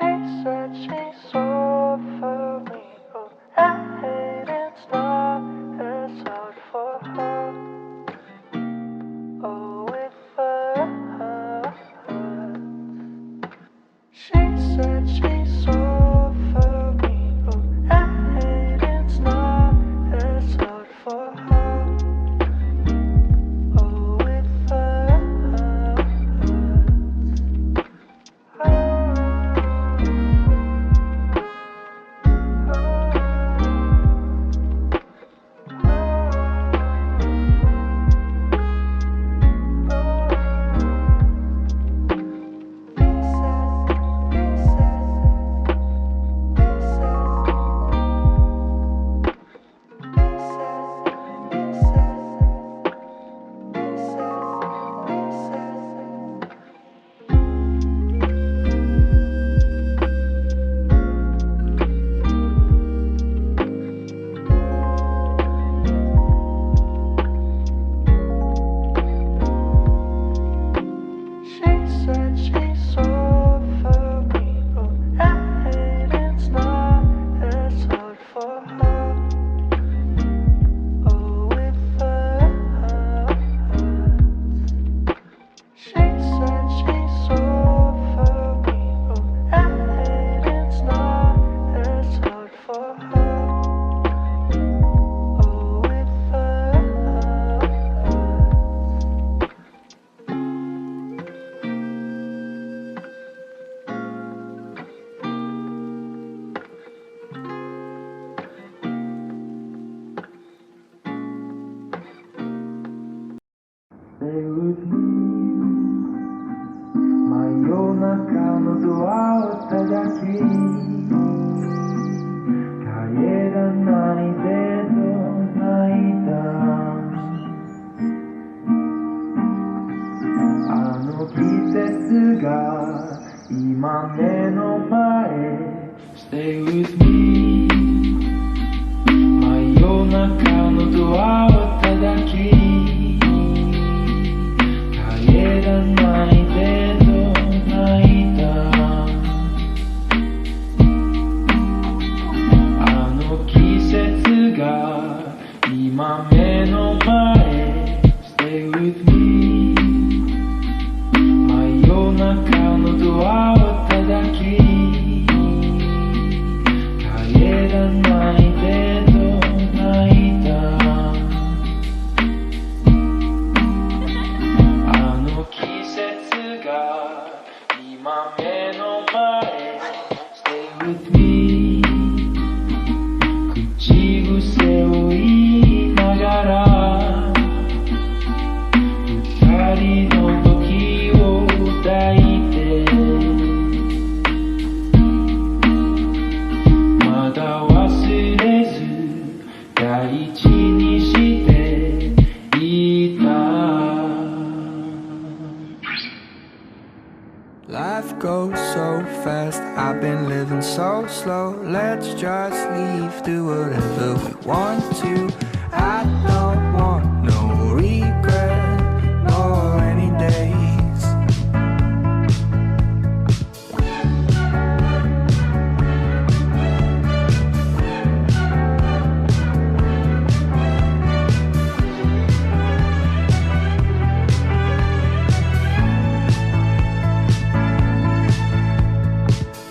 said she saw for me. Oh, I hate it's not as hard for her. Oh, it hurts. She said she saw for me. Oh, I hate it's not as hard for her. Oh, it hurts. Stay with me 真夜中のドアを叩き帰らないでと泣いたあの季節が今目の前 Stay with me 真夜中のドアを叩き帰らないでと泣いたあの季節が今目の前 Stay with me 真夜中のドアを叩き帰らないでと泣いた今目の前 Stay with me 口癖を言いながら二人の時を抱いてまだ忘れず大事にしていたLife goes so fast, I've been living so slow. Let's just leave, do whatever we want to. I don't want no regret, no rainy days.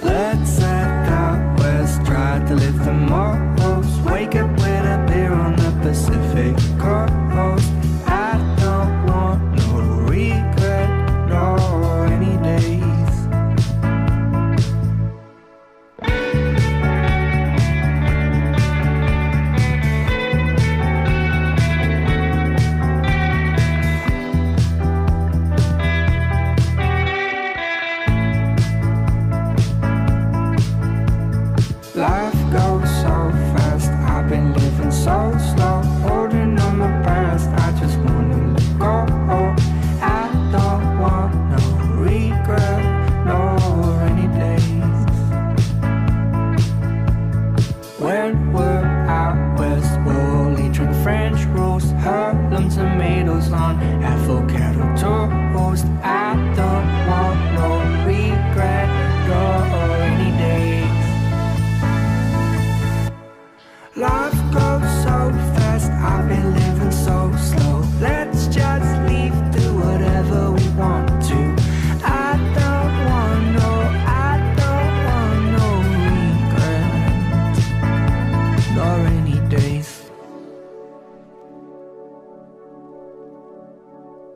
Let's head out west, try to live the most. Wake up with a beer on the Pacific. Life goes so fast, I've been living so slow.